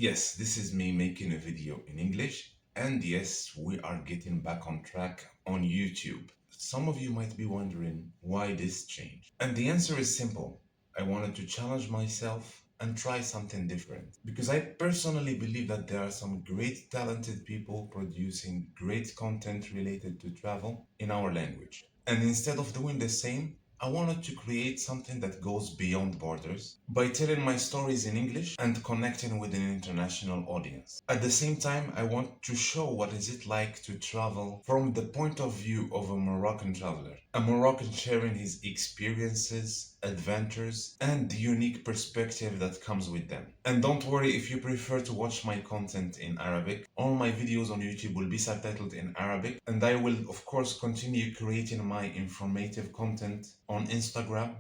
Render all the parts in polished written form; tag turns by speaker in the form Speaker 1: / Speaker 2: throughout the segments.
Speaker 1: Yes, this is me making a video in English, and yes, we are getting back on track on YouTube. Some of you might be wondering why this change. And the answer is simple. I wanted to challenge myself and try something different. Because I personally believe that there are some great talented people producing great content related to travel in our language. And instead of doing the same, I wanted to create something that goes beyond borders by telling my stories in English and connecting with an international audience. At the same time, I want to show what is it like to travel from the point of view of a Moroccan traveler. A Moroccan sharing his experiences, adventures, and the unique perspective that comes with them. And don't worry if you prefer to watch my content in Arabic. All my videos on YouTube will be subtitled in Arabic, and I will of course continue creating my informative content on Instagram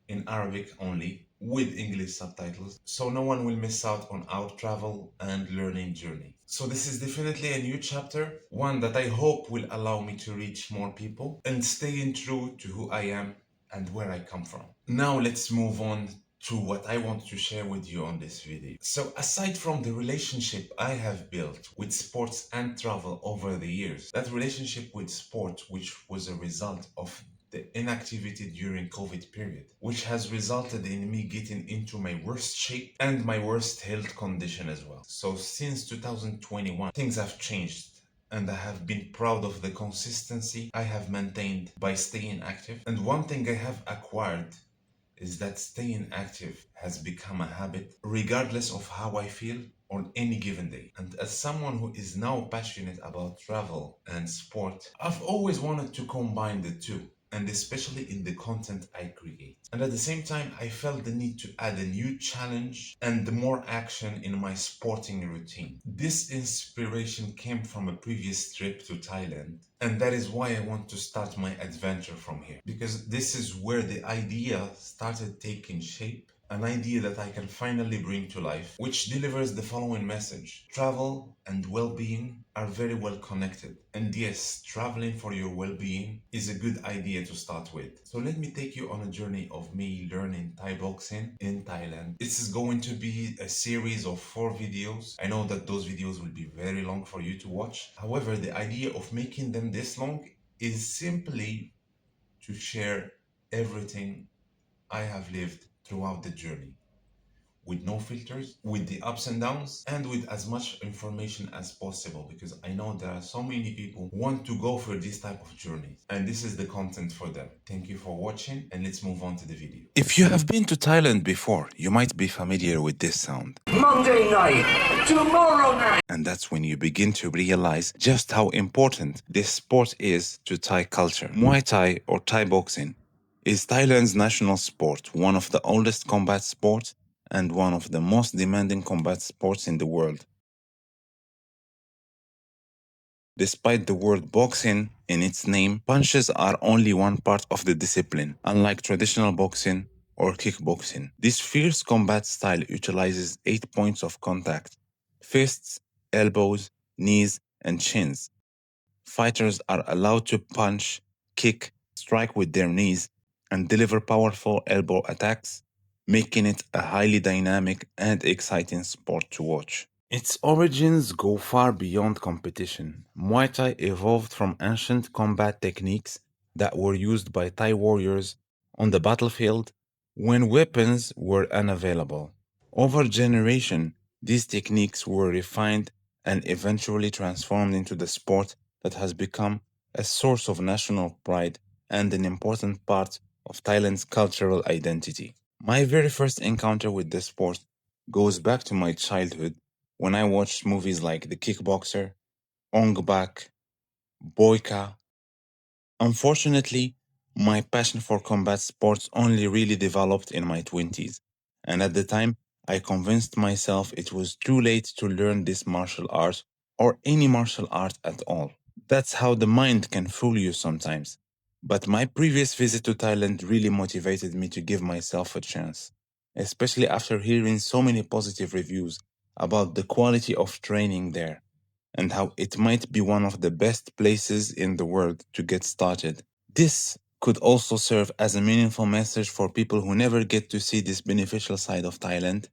Speaker 1: in Arabic only with English subtitles, so no one will miss out on our travel and learning journey. So this is definitely a new chapter, one that I hope will allow me to reach more people and staying true to who I am and where I come from. Now let's move on to what I want to share with you on this video. So aside from the relationship I have built with sports and travel over the years, that relationship with sport, which was a result of the inactivity during COVID period, which has resulted in me getting into my worst shape and my worst health condition as well. So since 2021, things have changed, and I have been proud of the consistency I have maintained by staying active. And one thing I have acquired is that staying active has become a habit regardless of how I feel on any given day. And as someone who is now passionate about travel and sport, I've always wanted to combine the two, and especially in the content I create. And at the same time, I felt the need to add a new challenge and more action in my sporting routine. This inspiration came from a previous trip to Thailand, and that is why I want to start my adventure from here, because this is where the idea started taking shape, an idea that I can finally bring to life, which delivers the following message. Travel and well-being are very well connected. And yes, traveling for your well-being is a good idea to start with. So let me take you on a journey of me learning Thai boxing in Thailand. This is going to be a series of 4 videos. I know that those videos will be very long for you to watch. However, the idea of making them this long is simply to share everything I have lived throughout the journey, with no filters, with the ups and downs, and with as much information as possible, because I know there are so many people who want to go for this type of journey, and this is the content for them. Thank you for watching, and let's move on to the video. If you have been to Thailand before, you might be familiar with this sound. Monday night, tomorrow night. And that's when you begin to realize just how important this sport is to Thai culture. Muay Thai, or Thai boxing, is Thailand's national sport, one of the oldest combat sports and one of the most demanding combat sports in the world. Despite the word boxing in its name, punches are only one part of the discipline, unlike traditional boxing or kickboxing. This fierce combat style utilizes 8 points of contact: fists, elbows, knees, and chins. Fighters are allowed to punch, kick, strike with their knees, and deliver powerful elbow attacks, making it a highly dynamic and exciting sport to watch. Its origins go far beyond competition. Muay Thai evolved from ancient combat techniques that were used by Thai warriors on the battlefield when weapons were unavailable. Over generations, these techniques were refined and eventually transformed into the sport that has become a source of national pride and an important part of Thailand's cultural identity. My very first encounter with this sport goes back to my childhood when I watched movies like The Kickboxer, Ong Bak, Boyka. Unfortunately, my passion for combat sports only really developed in my 20s, and at the time, I convinced myself it was too late to learn this martial art or any martial art at all. That's how the mind can fool you sometimes. But my previous visit to Thailand really motivated me to give myself a chance, especially after hearing so many positive reviews about the quality of training there and how it might be one of the best places in the world to get started. This could also serve as a meaningful message for people who never get to see this beneficial side of Thailand,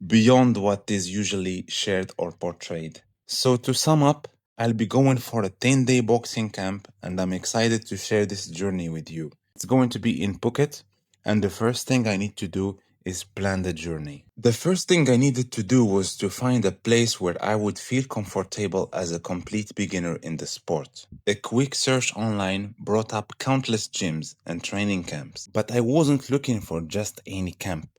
Speaker 1: beyond what is usually shared or portrayed. So, to sum up, I'll be going for a 10-day boxing camp, and I'm excited to share this journey with you. It's going to be in Phuket, and the first thing I need to do is plan the journey. The first thing I needed to do was to find a place where I would feel comfortable as a complete beginner in the sport. A quick search online brought up countless gyms and training camps, but I wasn't looking for just any camp.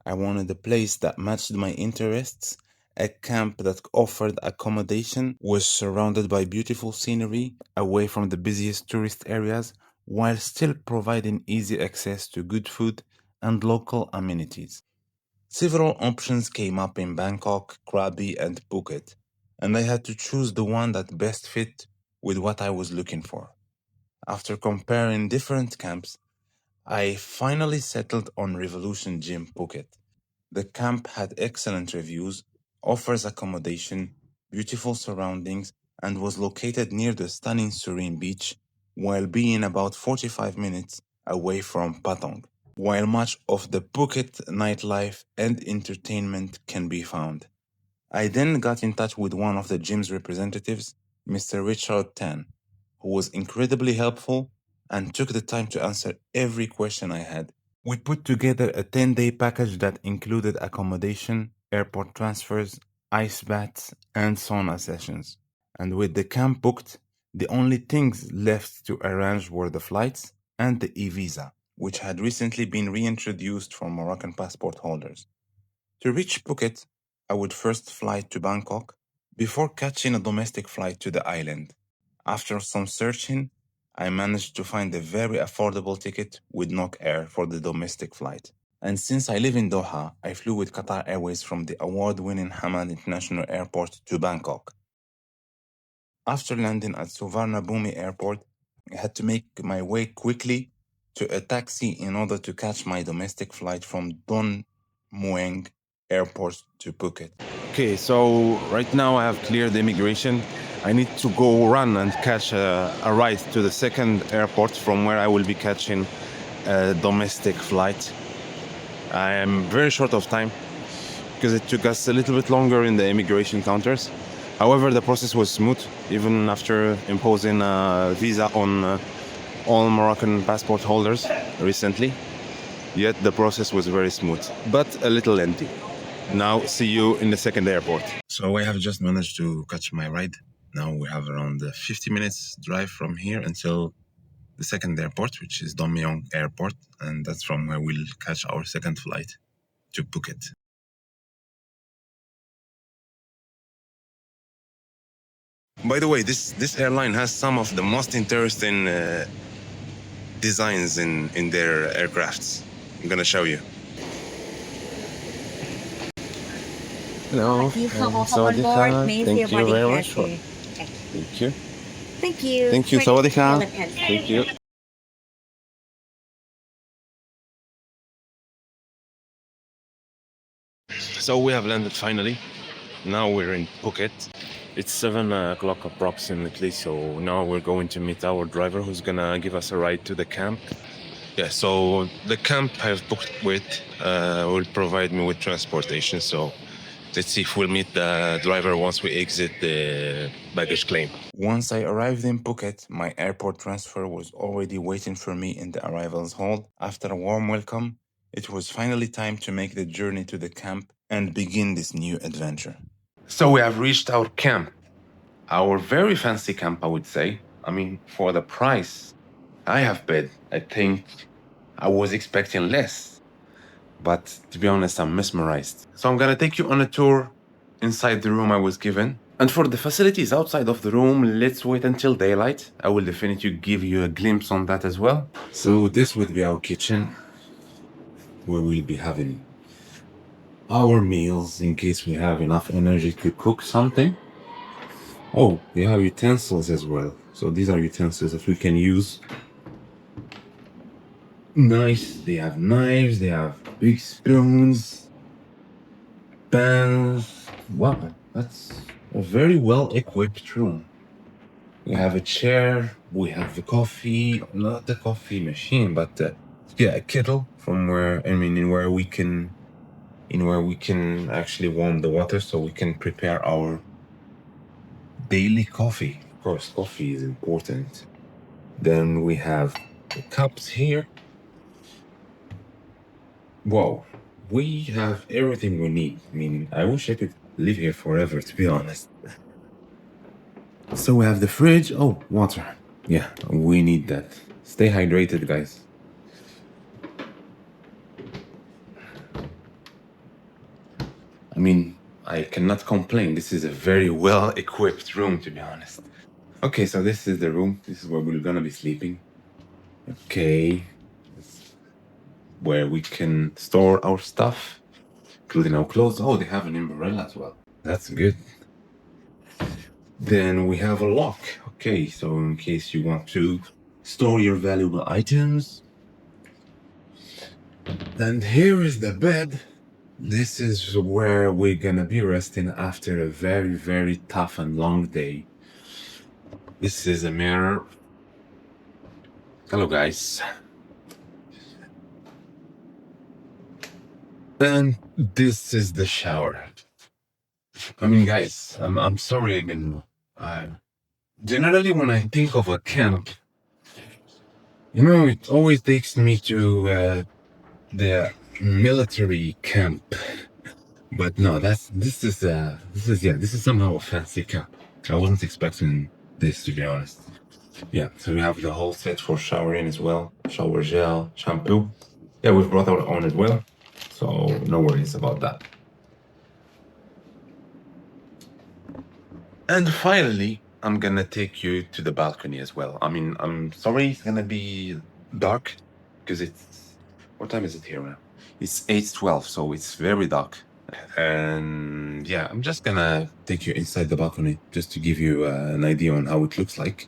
Speaker 1: I wanted a place that matched my interests, a camp that offered accommodation, was surrounded by beautiful scenery, away from the busiest tourist areas, while still providing easy access to good food and local amenities. Several options came up in Bangkok, Krabi, and Phuket, and I had to choose the one that best fit with what I was looking for. After comparing different camps, I finally settled on Revolution Gym Phuket. The camp had excellent reviews, offers accommodation, beautiful surroundings, and was located near the stunning Serene Beach, while being about 45 minutes away from Patong, while much of the Phuket nightlife and entertainment can be found. I then got in touch with one of the gym's representatives, Mr. Richard Tan, who was incredibly helpful and took the time to answer every question I had. We put together a 10-day package that included accommodation, airport transfers, ice baths, and sauna sessions. And with the camp booked, the only things left to arrange were the flights and the e-visa, which had recently been reintroduced for Moroccan passport holders. To reach Phuket, I would first fly to Bangkok before catching a domestic flight to the island. After some searching, I managed to find a very affordable ticket with Nok Air for the domestic flight. And since I live in Doha, I flew with Qatar Airways from the award-winning Hamad International Airport to Bangkok. After landing at Suvarnabhumi Airport, I had to make my way quickly to a taxi in order to catch my domestic flight from Don Mueang Airport to Phuket. Okay, so right now I have cleared the immigration. I need to go run and catch a ride to the second airport from where I will be catching a domestic flight. I am very short of time because it took us a little bit longer in the immigration counters. However, the process was smooth, even after imposing a visa on all Moroccan passport holders recently. Yet the process was very smooth, but a little lengthy. Now, see you in the second airport. So I have just managed to catch my ride. Now we have around 50 minutes drive from here until the second airport, which is Don Mueang Airport, and that's from where we'll catch our second flight to Phuket. By the way, this airline has some of the most interesting designs in their aircrafts. I'm gonna show you. Hello.
Speaker 2: Welcome on board. May I see your
Speaker 1: Thank you
Speaker 2: boarding
Speaker 1: very
Speaker 2: pass,
Speaker 1: much.
Speaker 2: please?
Speaker 1: Thank you.
Speaker 2: Thank you.
Speaker 1: Thank you.
Speaker 2: For
Speaker 1: Sawadika.
Speaker 2: Philippines.
Speaker 1: Thank you. So we have landed finally. Now we're in Phuket. It's 7 o'clock approximately. So now we're going to meet our driver who's gonna give us a ride to the camp. Yeah, so the camp I've booked with will provide me with transportation. So let's see if we'll meet the driver once we exit the baggage claim. Once I arrived in Phuket, my airport transfer was already waiting for me in the arrivals hall. After a warm welcome, it was finally time to make the journey to the camp and begin this new adventure. So we have reached our camp. Our very fancy camp, I would say. I mean, for the price I have paid, I think I was expecting less. But to be honest, I'm mesmerized. So I'm gonna take you on a tour inside the room I was given. And for the facilities outside of the room, let's wait until daylight. I will definitely give you a glimpse on that as well. So this would be our kitchen, where we'll be having our meals in case we have enough energy to cook something. Oh, they have utensils as well. So these are utensils that we can use. Nice. They have knives, they have big spoons, pans. Wow, that's a very well equipped room. We have a chair, we have the coffee, not the coffee machine, but yeah, a kettle from where we can in where we can actually warm the water so we can prepare our daily coffee. Of course, coffee is important. Then we have the cups here. Whoa, we have everything we need. I mean, I wish I could live here forever, to be honest. So we have the fridge. Oh, water. Yeah, we need that. Stay hydrated, guys. I mean, I cannot complain. This is a very well equipped room, to be honest. Okay, so this is the room. This is where we're gonna be sleeping. Okay. Where we can store our stuff, including our clothes. Oh, they have an umbrella as well. That's good. Then we have a lock. Okay, so in case you want to store your valuable items. And here is the bed. This is where we're gonna be resting after a very, very tough and long day. This is a mirror. Hello, guys. And this is the shower. I mean, guys, I'm sorry again. Generally, when I think of a camp, it always takes me to the military camp. But no, this is somehow a fancy camp. I wasn't expecting this, to be honest. Yeah, so we have the whole set for showering as well. Shower gel, shampoo. Yeah, we've brought our own as well, so no worries about that. And finally, I'm gonna take you to the balcony as well. I mean, I'm sorry it's gonna be dark because what time is it here now? It's 8:12, so it's very dark. And yeah, I'm just gonna take you inside the balcony just to give you an idea on how it looks like.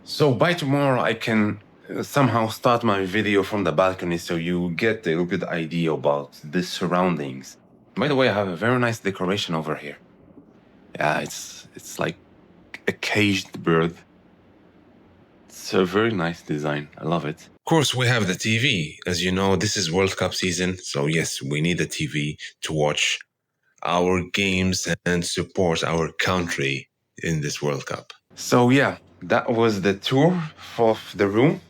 Speaker 1: So by tomorrow, I can somehow start my video from the balcony so you get a little bit idea about the surroundings. By the way, I have a very nice decoration over here. Yeah, it's like a caged bird. It's a very nice design. I love it. Of course, we have the TV. As you know, this is World Cup season. So yes, we need a TV to watch our games and support our country in this World Cup. So yeah, that was the tour of the room,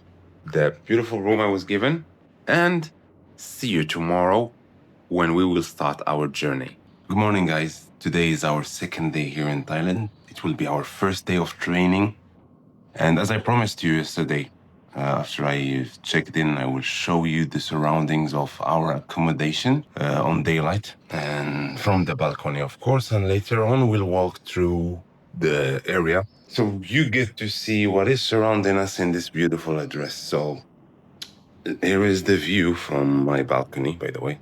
Speaker 1: the beautiful room I was given, and see you tomorrow when we will start our journey. Good morning, guys. Today is our second day here in Thailand. It will be our first day of training. And as I promised you yesterday, after I checked in, I will show you the surroundings of our accommodation on daylight and from the balcony, of course. And later on, we'll walk through the area. So you get to see what is surrounding us in this beautiful address. So here is the view from my balcony, by the way.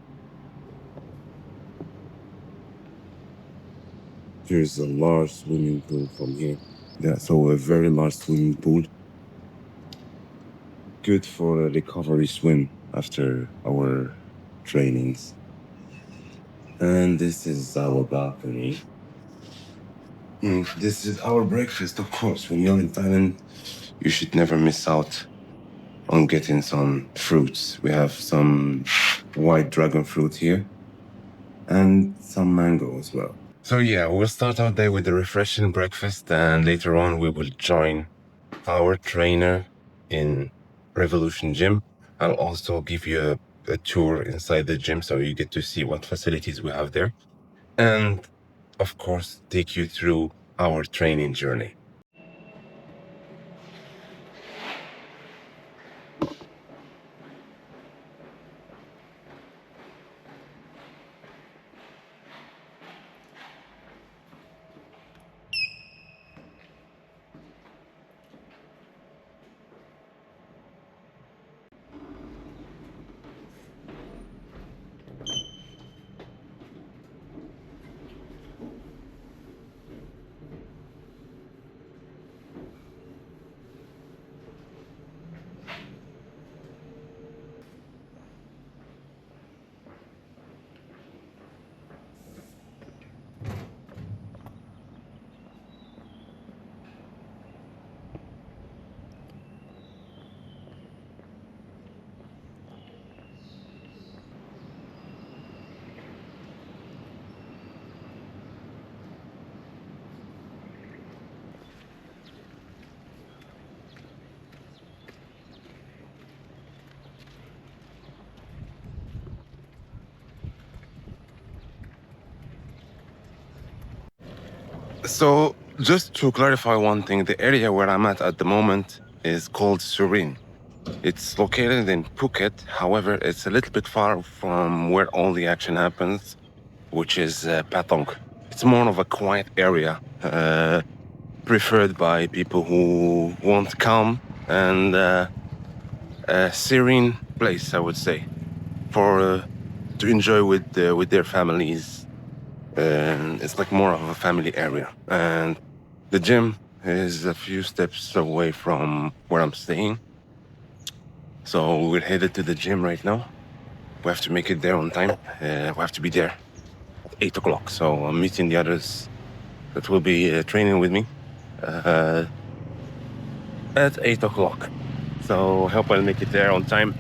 Speaker 1: Here's a large swimming pool from here. Yeah, so a very large swimming pool. Good for a recovery swim after our trainings. And this is our balcony. This is our breakfast, of course. When you're in Thailand, you should never miss out on getting some fruits. We have some white dragon fruit here and some mango as well. So yeah, we'll start our day with a refreshing breakfast, and later on we will join our trainer in Revolution Gym. I'll also give you a tour inside the gym so you get to see what facilities we have there. And of course, take you through our training journey.
Speaker 3: So, just to clarify one thing, the area where I'm at the moment is called Surin. It's located in Phuket. However, it's a little bit far from where all the action happens, which is Patong. It's more of a quiet area, preferred by people who want calm and a serene place, I would say, for to enjoy with their families. And it's like more of a family area. And the gym is a few steps away from where I'm staying. So we're headed to the gym right now. We have to make it there on time. We have to be there at 8 o'clock. So I'm meeting the others that will be training with me uh, at 8 o'clock. So I hope I'll make it there on time.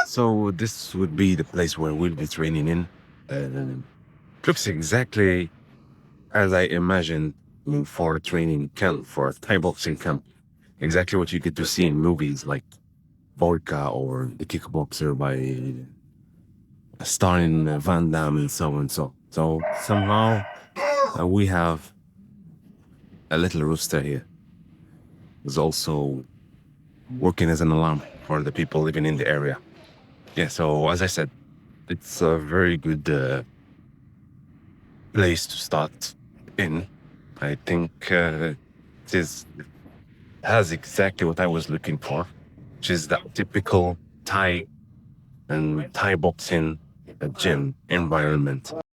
Speaker 3: So this would be the place where we'll be training in. Looks exactly as I imagined for a training camp, for a Thai boxing camp. Exactly what you get to see in movies like Volka or The Kickboxer by starring Van Damme and so and so. So somehow we have a little rooster here. Who's also working as an alarm for the people living in the area. Yeah, so as I said, it's a very good place to start in. I think has exactly what I was looking for, which is that typical Thai and Thai boxing gym environment.